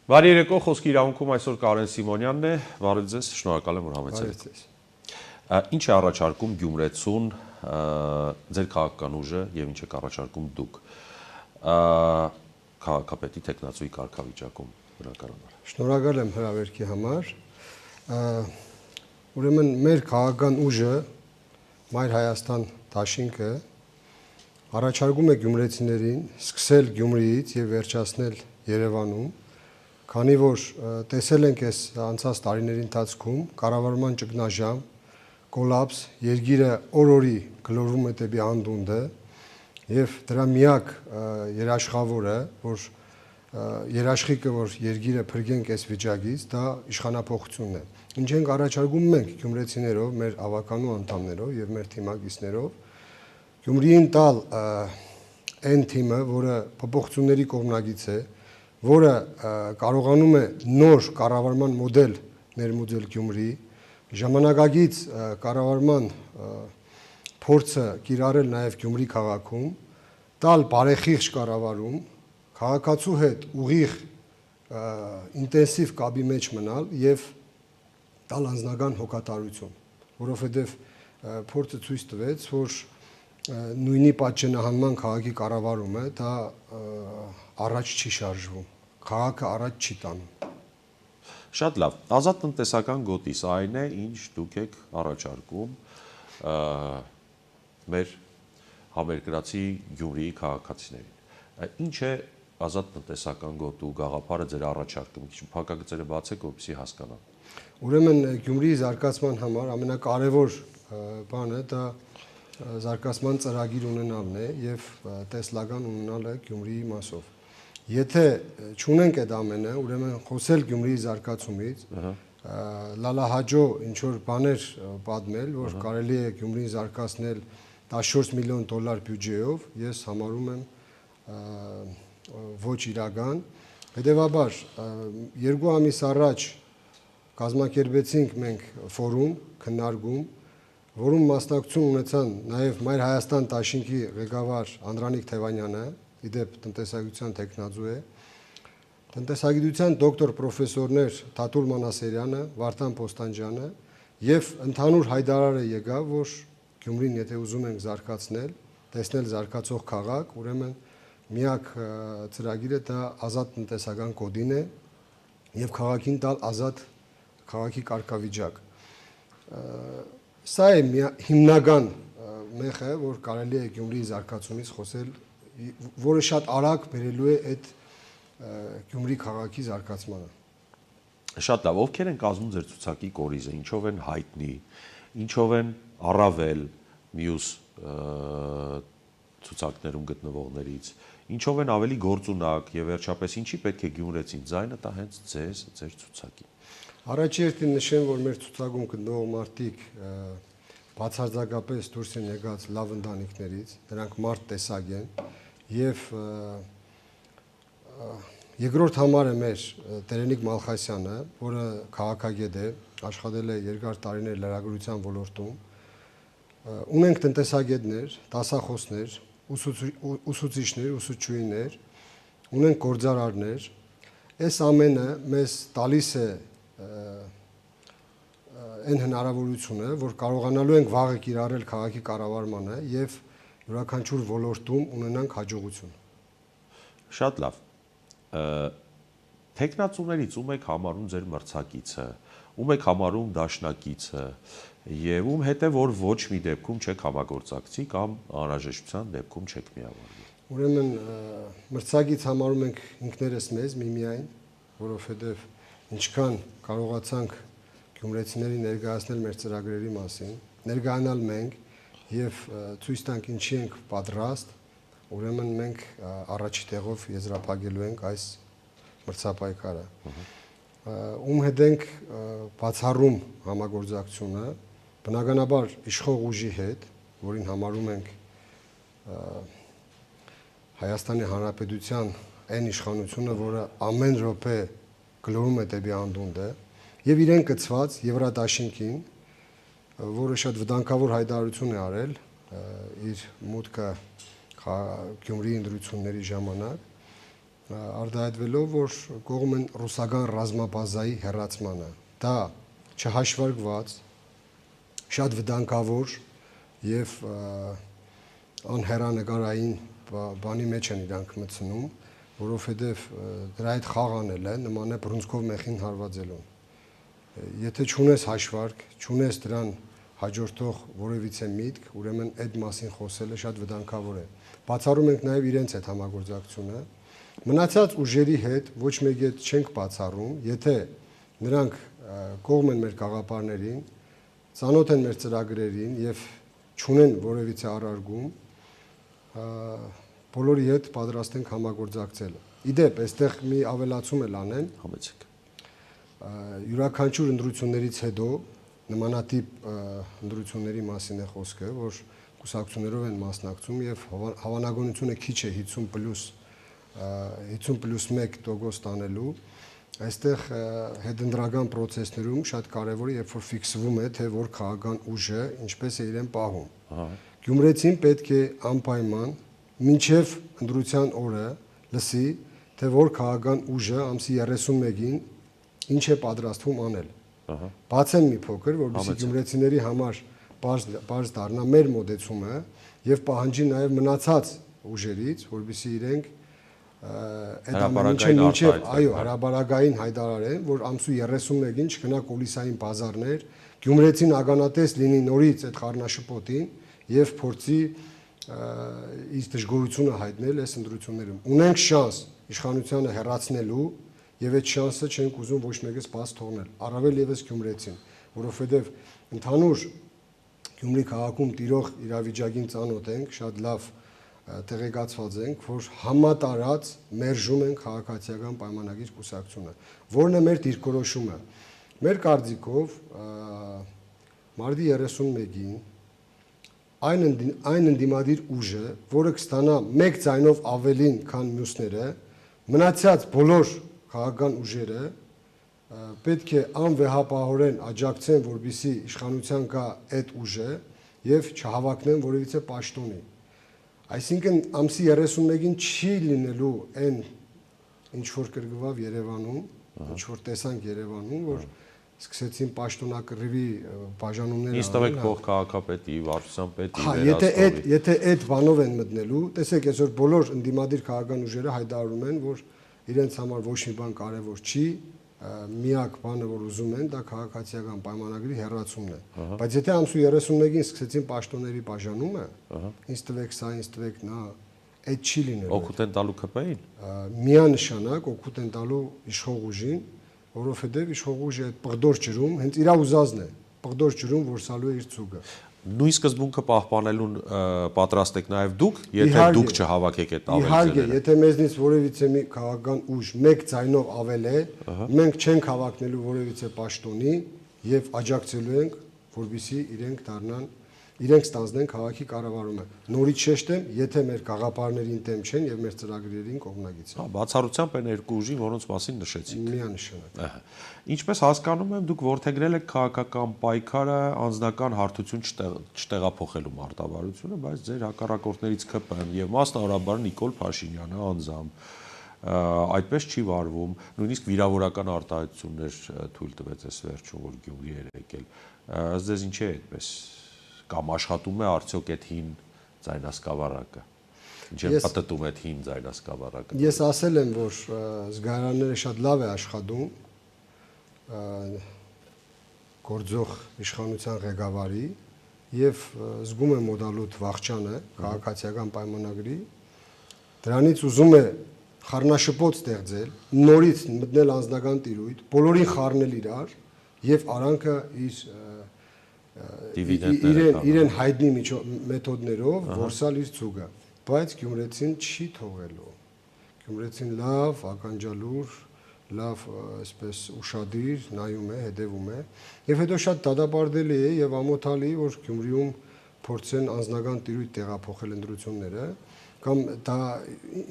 Բարի երեկո, խոսքի իրավունքում այսօր Կարեն Սիմոնյանն է, բարև ձեզ, շնորհակալ եմ, որ համեցել եք։ Ինչ է առաջարկում Գյումրեցուն ձեր քաղաքական ուժը եւ ինչ եք առաջարկում դուք քաղաքապետի տեխնացուի կարգավիճակում բնականաբար։ Շնորհակալ եմ հրավերքի համար։ Ուրեմն մեր քաղաքական ուժը Մայր Հայաստան դաշինքը առաջարկում է գյումրեցիներին սկսել Գյումրիից եւ վերջացնել Երևանում, քանի որ տեսել ենք այս անցած տարիների ընթացքում կառավարման ճգնաժամ, կոլապս, երկիրը օր-օրի գլորվում է դեպի անդունդը եւ դրա միակ երաշխավորը, որ երաշխիքը, որ երկիրը փրկենք այս վիճակից, դա իշխանապողությունն է։ Ինչ ենք առաջարկում մենք գյումրեցիներով, մեր ավականու անդամներով եւ մեր թիմակիցներով Գյումրիին տալ այն թիմը, որը փոփոխությունների կողմնակից է, որը կարողանում է նոր կառավարման մոդել ներմուծել Գյումրի, ժամանակակից կառավարման փորձը կիրառել նաև Գյումրի քաղաքում, տալ բարեխիղճ կառավարում, քաղաքացու հետ ուղիղ ինտենսիվ կապի մեջ մնալ եւ տալ անձնական հոգատարություն, որովհետեւ փորձը ցույց տվեց, որ նույնի պատճենահանման քաղաքի կառավարումը դա առաջ չի շարժվում, քաղաքը առաջ չի տանում։ Շատ լավ, ազատ տնտեսական գոտի, սա այն է, ինչ դուք եք առաջարկում մեր համերկրացի Գյումրիի քաղաքացիներին։ Ինչ է ազատ տնտեսական գոտու գաղափարը ձեր առաջարկում, քիչ փակագծերը բացեք, որպեսզի հասկանան։ Ուրեմն Գյումրիի զարգացման համար ամենակարևոր բանը դա զարգացման ծրագիր ունենալն է եւ տեսլական ունենալը Գյումրիի մասով։ Եթե չունենք այդ ամենը, ուրեմն խոսել Գյումրիի զարգացումից, լալահաջո ինչ որ բաներ պատմել, որ կարելի է Գյումրին զարգացնել 14 միլիոն դոլար բյուջեով, ես համարում եմ ոչ իրական։ Հետևաբար 2 ամիս առաջ կազմակերպեցինք մենք ֆորում, քննարկում, որում մասնակցություն ունեցան նաև Մայր Հայաստան դաշինքի ղեկավար Անդրանիկ Թևանյանը, իդեպ տնտեսագիտության տեխնացու է, տնտեսագիտության դոկտոր պրոֆեսորներ Թաթուլ Մանասերյանը, Վարդան Պոստանջյանը եւ ընդհանուր հայտարարը եկավ, որ Գյումրին եթե ուզում ենք զարգացնել, տեսնել զարգացող քաղաք, ուրեմն միակ ծրագիրը դա ազատ տնտեսական կոդին է եւ քաղաքին տալ ազատ քաղաքի կարգավիճակ։ Սա է հիմնական մեխը, որ կարելի է Գյումրիի զարգացումից խոսել, որը շատ արագ բերելու է այդ Գյումրի քաղաքի զարգացմանը։ Շատ լավ, ովքեր են կազմում ձեր ցուցակի կորիզը, ինչով են հայտնի, ինչով են առավել մյուս ցուցակներում գտնվողներից, ինչով են ավելի գործունակ եւ վերջապես ինչի պետք է գյումրեցին ձայնը տա հենց ձեր ցուցակին։ Առաջերտին նշեմ, որ մեր ցուցակում գտնվող մարդիկ բացարձակապես դուրս են եկած լավ ընտանիքներից, նրանք մարդ տեսակ են եւ երկրորդ համարը մեր Տերենիկ Մալխասյանը, որը քաղաքագետ է, աշխատել է երկար տարիներ լրագրության ոլորտում, ունենք տնտեսագետներ, դասախոսներ, ուսուցիչներ, ուսուցչուհիներ, ունենք գործարարներ, այս ամենը մեզ տալիս է այն հնարավորությունը, որ կարողանալու ենք վաղը կիրառել քաղաքի կառավարմանը եւ յուրաքանչյուր ոլորտում ունենանք հաջողություն։ Շատ լավ։ Տեխնացուներից ում եք համարում ձեր մրցակիցը, ում եք համարում դաշնակիցը եւ ում հետ է որ ոչ մի դեպքում չեք համագործակցի կամ անհրաժեշտության դեպքում չեք միավորվի։ Ուրեմն մրցակից համարում ենք ինքներս մեզ միմիայն, որովհետեւ ինչքան կարողացանք գյումրեցիների ներկայացնել մեր ծրագրերի մասին, ներկայանալ մենք եւ ցույց տանք ինչի ենք պատրաստ, ուրեմն մենք առաջի տեղով եզրափակելու ենք այս մրցապայքարը։ Ում հետ ենք բացառում համագործակցությունը, բնականաբար իշխող ուժի հետ, որին համարում ենք Հայաստանի Հանրապետության այն իշխանությունը, որը ամեն րոպե գլորում է դեպի անդունդը, եւ իրեն կցված Եվրադաշինքին, որը շատ վտանգավոր հայտարարություն է արել իր մուտքը Գյումրիի ընտրությունների ժամանակ, արտահայտվելով, որ կողմ են ռուսական ռազմաբազայի հեռացմանը։ Դա չհաշվարկված շատ վտանգավոր եւ անհեռանկարային բանի մեջ են իրանք մտցնում, որովհետեւ դրա հետ խաղ անելը նման է բռունցքով մեխին հարվածելուն։ Եթե չունես հաշվարկ, չունես դրան հաջորդող որևիցե միտք, ուրեմն այդ մասին խոսելը շատ վտանգավոր է։ Բացառում ենք նաև իրենց այդ համագործակցությունը։ Մնացած ուժերի հետ ոչ մեկի հետ չենք բացառում, եթե նրանք կողմ են մեր գաղափարներին, ծանոթ են մեր ծրագրերին եւ չունեն որևիցե առարգում, բոլորի հետ պատրաստ ենք համագործակցել։ Իդեպ, այստեղ մի ավելացում էլ անեմ, համեցեք։ Յուրաքանչյուր ընտրություններից հետո նմանատիպ ընտրությունների մասին է խոսքը, որ կուսակցություններով են մասնակցում եւ հավանականությունը քիչ է 50+1% տանելու։ Այստեղ հետընտրական process-ներում շատ կարեւոր է, երբ որ ֆիքսվում է, թե որ քաղաքական ուժը ինչպես է իրեն պահում։ Գյումրեցին պետք է անպայման մինչև ընտրության օրը լսի, թե որ քաղաքական ուժը ամսի 31-ին ինչ է պատրաստվում անել։ Բացեն մի փոքր, որովհետեւ գյումրեցիների համար բարձ դառնա մեր մոդեցումը եւ պահանջի նաեւ մնացած ուժերից, որովհետեւ իրենք այդ ամենը մինչեւ այո, հրաբարագային հայտարարեն, որ ամսու 31-ին չկնա կոլիսային բազարներ, գյումրեցին ականատես լինի նորից այդ խառնաշփոթին եւ փորձի իր դժգոհությունը հայտնել այս ընտրություններում։ Ունենք շանս իշխանությունը հեռացնելու եւ այդ շանսը չենք ուզում ոչ մեկս բաց թողնել, առավել եւս գյումրեցին, որովհետեւ ընդհանուր Գյումրի քաղաքում տիրող իրավիճակին ծանոթ ենք, շատ լավ տեղեկացված ենք, որ համատարած մերժում են քաղաքացիական պայմանագիր կուսակցությունը, որն է մեր դիրքորոշումը։ Մեր կարծիքով մարտի 31-ին այն ընդդիմադիր ուժը, որը կստանա 1 ձայնով ավելին, քան մյուսները, մնացած բոլոր քաղաքական ուժերը պետք է անվեհապահորեն աջակցեն, որպեսզի իշխանության գա այդ ուժը եւ չհավակնեն որևիցե պաշտոնի։ Այսինքն ամսի 31-ին չի լինելու այն ինչ որ կրկնվավ Երևանում, ինչ որ տեսանք Երևանում, որ սկսեցին պաշտոնակռիվի բաժանումներ Իսկ տվեք փող քաղաքապետի, վարչության պետի, եթե այդ բանով են մտնելու, տեսեք, այսօր բոլոր ընդդիմադիր քաղաքական ուժերը հայտարարում են, որ իրենց համար ոչ մի բան կարևոր չի, միակ բանը, որ ուզում են, դա քաղաքացիական պայմանագրի հեռացումն է։ Բայց եթե ամսու 31-ին սկսեցին պաշտոնների բաժանումը, ինձ տվեք սա, ինձ տվեք նա, այդ չի լինելու։ Օգուտ են տալու ԿՊ-ին։ Միանշանակ օգուտ են տալու իշխող ուժին, որովհետև իշխող ուժը այդ պղդոր ջրում հենց իր ուզածն է, պղդոր ջրում որսալու է իր ցուգը։ Նույն սկզբունքը պահպանելուն պատրաստ եք նաև դուք, եթե դուք չհավաքեք այդ ավելիները։ Իհարկե, եթե մեզնից որևիցե մի քաղաքական ուժ 1 ձայնով ավել է, մենք չենք հավակնելու որևիցե պաշտոնի եւ աջակցելու ենք, որպեսզի իրենք ստանձնեն քաղաքի կառավարումը։ Նորից շեշտեմ, եթե մեր գաղափարներին դեմ չեն եւ մեր ծրագրերին կողմնակից են։ Բացառությամբ այն երկու ուժի, որոնց մասին նշեցիք։ Միանշանակ։ Ինչպես հասկանում եմ, դուք որդեգրել եք քաղաքական պայքարը անձնական հարթություն չտեղափոխելու մարտավարությունը, բայց ձեր հակառակորդներից ԿՊ-ն եւ մասնավորաբար Նիկոլ Փաշինյանը անձամբ այդպես չի վարվում, նույնիսկ վիրավորական արտահայտություններ թույլ տվեց այս վերջում, որ Գյումրի էր եկել։ Ըստ ձեզ ինչի է այդպես, կամ աշխատում է արդյոք այդ հին ձայնասկավառակը, ինչ է պատտում այդ հին ձայնասկավառակը։ Ես ասել եմ, որ զգայարանները շատ լավ է աշխատում գործող իշխանության ղեկավարի եւ զգում եմ մոդալուտ Վաղճանը քաղաքացիական պայմանագրի, դրանից ուզում է խառնաշփոթ ստեղծել, նորից մտնել անձնական տիրույթ, բոլորին խառնել իրար եւ արանքը իրեն հայտնի մեթոդներով որսալ իր ցուգը, բայց գյումրեցին չի թողելու։ Գյումրեցին լավ, ականջալուր, լավ, այսպես ուշադիր նայում է, հետևում է, եւ հետո շատ դատապարտելի է եւ ամոթալի, որ Գյումրիում փորձեն անձնական տիրույթ տեղափոխել ընտրությունները, կամ դա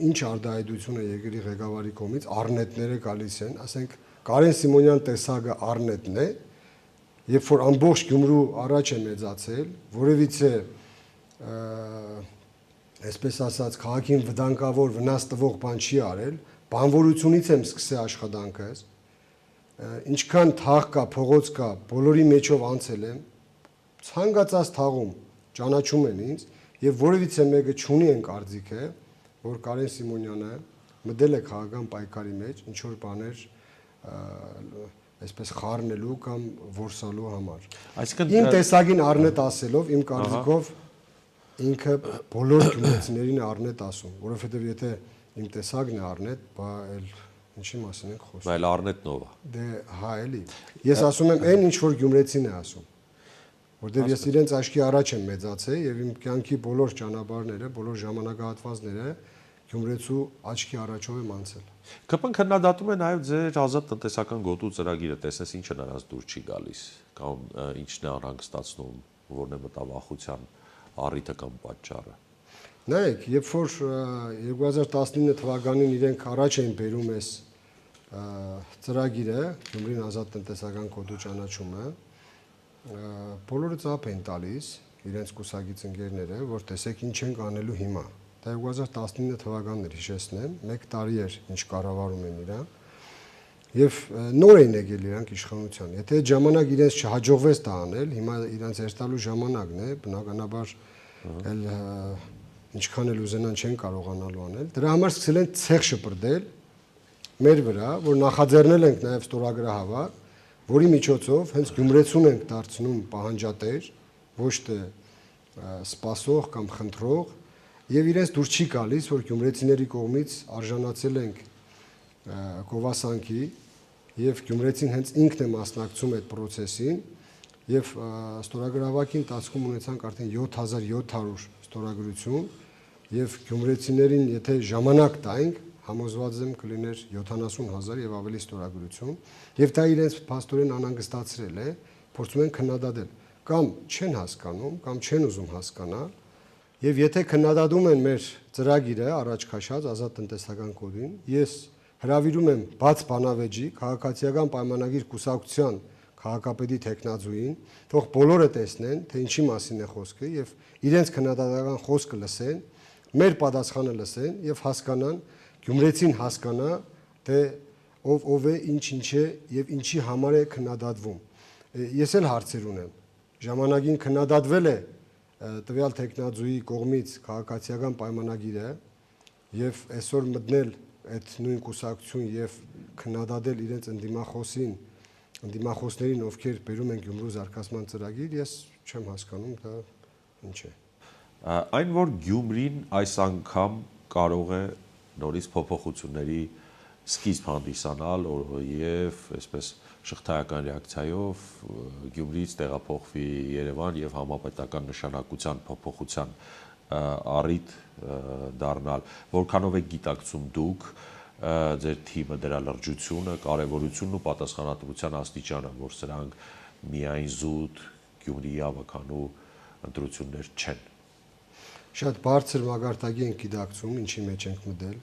ինչ արտահայտություն է երկրի ղեկավարի կողմից, առնետները գալիս են, ասենք Կարեն Սիմոնյան տեսակը առնետն է, երբ որ ամբողջ Գյումրու առաջ է մեծացել, որևիցե այսպես ասած քաղաքին վտանգավոր վնաս տվող բան չի արել, բանվորությունից եմ սկսել աշխատանքս, ինչքան թաղ կա, փողոց կա, բոլորի մեջով անցել եմ, ցանկացած թաղում ճանաչում են ինձ եւ որևիցե մեկը չունի այն կարծիքը, որ Կարեն Սիմոնյանը մտել է քաղաքական պայքարի մեջ ինչ որ բաներ այսպես խառնելու կամ որսալու համար։ Այսինքն Իմ տեսակին առնետ ասելով, իմ կարծիքով ինքը բոլոր գյուղացիներին է առնետ ասում, որովհետեւ եթե իմ տեսակն է առնետ, բա էլ ինչի մասին ենք խոսում։ Բայց Առնետն ով է։ Դե հա էլի։ Ես ասում եմ այն ինչ որ գյումրեցին է ասում։ Որտեւ ես իրենց աչքի առաջ եմ մեծացել եւ իմ կյանքի բոլոր ճանապարհները, բոլոր ժամանակահատվածները Գյումրեցու աչքի առաջով եմ անցել։ ԿՊ-ն քննադատում է նաև ձեր ազատ տնտեսական գոտու ծրագիրը, տեսնես ինչը նրանց դուր չի գալիս, կամ ինչն է անհանգստացնում, որն է մտավախության առիթը կամ պատճառը։ Նայեք, երբ որ 2019 թվականին իրենք առաջ էին բերում այս ծրագիրը, Գյումրին ազատ տնտեսական գոտու ճանաչումը, բոլորը ծափ էին տալիս իրենց կուսակից ընկերները, որ տեսեք ինչ ենք անելու հիմա։ Դա 2019 թվականն էր, հիշեցնեմ, 1 տարի էր ինչ կառավարում են իրան եւ նոր էին եկել իրանք իշխանության։ Եթե այդ ժամանակ իրենց չհաջողվեց դա անել, հիմա իրանց երթալու ժամանակն է, բնականաբար էլ ինչքան էլ ուզենան չեն կարողանալու անել։ Դրա համար սկսել են ցեղ շպրտել մեր վրա, որ նախաձեռնել ենք նաեւ ստորագրահավաք, որի միջոցով հենց Գյումրեցուն ենք դարձնում պահանջատեր, ոչ թե սպասող կամ խնդրող, եւ իրենց դուր չի գալիս, որ գյումրեցիների կողմից արժանացել ենք գովասանքի եւ գյումրեցին հենց ինքն է մասնակցում այդ process-ին եւ ստորագրահավաքի ընթացքում ունեցանք արդեն 7700 ստորագրություն եւ գյումրեցիներին եթե ժամանակ տայինք, համոզված եմ կլիներ 70000 եւ ավելի ստորագրություն եւ դա իրենց փաստորեն անհանգստացրել է, փորձում են քննադատել կամ չեն հասկանում կամ չեն ուզում հասկանալ. Եվ եթե քննադատում են մեր ծրագիրը առաջ քաշած ազատ տնտեսական կոդին, ես հրավիրում եմ բաց բանավեճի քաղաքացիական պայմանագիր կուսակցության քաղաքապետի տեխնազույին, թող բոլորը տեսնեն, թե ինչի մասին է խոսքը եւ իրենց քննադատական խոսքը լսեն, մեր պատասխանը լսեն եւ հասկանան, գյումրեցին հասկանա, թե ով է, ինչ է եւ ինչի համար է քննադատվում։ Ես էլ հարցեր ունեմ։ Ժամանակին քննադատվել է տվյալ տեխնազույի կողմից քաղաքացիական պայմանագիրը եւ այսօր մտնել այդ նույն կուսակցություն եւ քննադատել իրենց ընդդիմախոսներին, ովքեր բերում են Գյումրու զարգացման ծրագիր, ես չեմ հասկանում դա ինչ է։ Այն որ Գյումրին այս անգամ կարող է նորից փոփոխությունների սկիզբ հանդիսանալ եւ այսպես շղթայական ռեակցիայով Գյումրիից տեղափոխվի Երևան եւ համապետական նշանակության փոփոխության առիթ դառնալ, որքանով է գիտակցում դուք ձեր թիմը դրա լրջությունը, կարևորությունն ու պատասխանատվության աստիճանը, որ սրանք միայն զուտ Գյումրիի ավականու ընտրություններ չեն։ Շատ բարձր մագարտակի ենք գիտակցում, ինչի մեջ ենք մտել։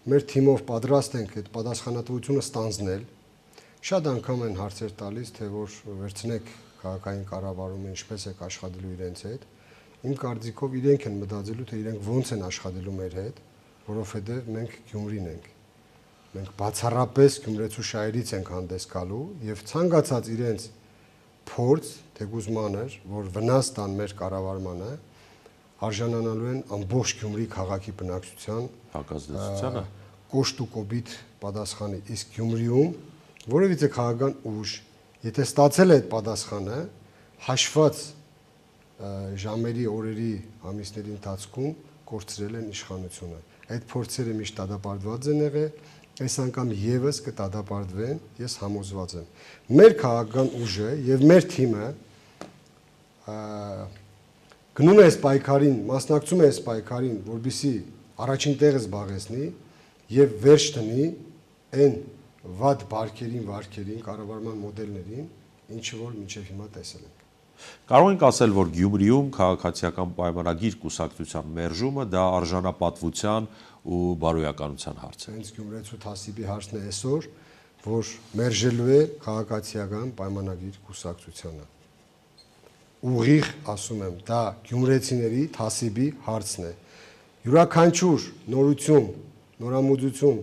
Մեր թիմով պատրաստ ենք այդ պատասխանատվությունը ստանձնել։ Շատ անգամ են հարցեր տալիս, թե որ վերցնեք քաղաքային կառավարումը ինչպես է աշխատելու իրենց հետ։ Իմ կարծիքով իրենք են մտածելու, թե իրենք ոնց են աշխատելու մեր հետ, որովհետև մենք Գյումրին ենք։ Մենք բացառապես Գյումրեցու շահերից ենք հանդես գալու եւ ցանկացած իրենց փորձ, թեկուզ մանր, որ վնաս տան մեր կառավարմանը, արժանանալու են ամբողջ Գյումրի քաղաքի բնակչության հակազդեցությանը, կոշտ ու կոպիտ պատասխանի։ Իսկ Գյումրիում որևիցե քաղաքական ուժ, եթե ստացել է այդ պատասխանը, հաշված ժամերի, օրերի, ամիսների ընթացքում կորցրել են իշխանությունը։ Այդ փորձերը միշտ դադարեցված են եղել, այս անգամ եւս կդադարեցվեն, ես համոզված եմ։ Մեր քաղաքական ուժը եւ մեր թիմը գնում է այս պայքարին, մասնակցում է այս պայքարին, որբիսի առաջին տեղը զբաղեցնի եւ վերջ տնի այն վատ բարքերին, կառավարման մոդելներին, ինչը որ մինչև հիմա տեսել ենք։ Կարող ենք ասել, որ Գյումրիում քաղաքացիական պայմանագիր կուսակցության մերժումը դա արժանապատվության ու բարոյականության հարց է։ Հենց Գյումրեցու թասիբի հարցն է այսօր, որ մերժելու է քաղաքացիական պայմանագիր կուսակցությանը։ Ուղիղ ասում եմ, դա գյումրեցիների թասիբի հարցն է։ Յուրաքանչյուր նորություն, նորամուծություն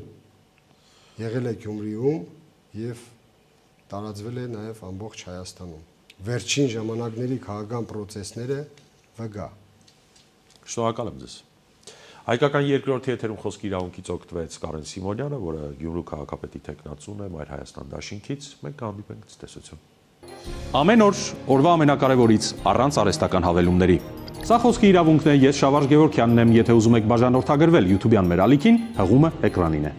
եղել է Գյումրիում եւ տարածվել է նաեւ ամբողջ Հայաստանում։ Վերջին ժամանակների քաղաքական process-ները վգա։ Շնորհակալ եմ ձեզ։ Հայկական երկրորդ եթերում խոսքի իրավունքից օգտվեց Կարեն Սիմոնյանը, որը Գյումրու քաղաքապետի թեկնածուն է Մայր Հայաստան դաշինքից։ Մենք կհանդիպենք ցտեսություն։ Ամեն օր օրվա ամենակարևորից առանց արհեստական հավելումների։ Սա խոսքի իրավունքն է, ես Շավարժ Գևորգյանն եմ, եթե ուզում եք բաժանորդագրվել YouTube-յան մեր ալիքին, հղումը էկրանին է։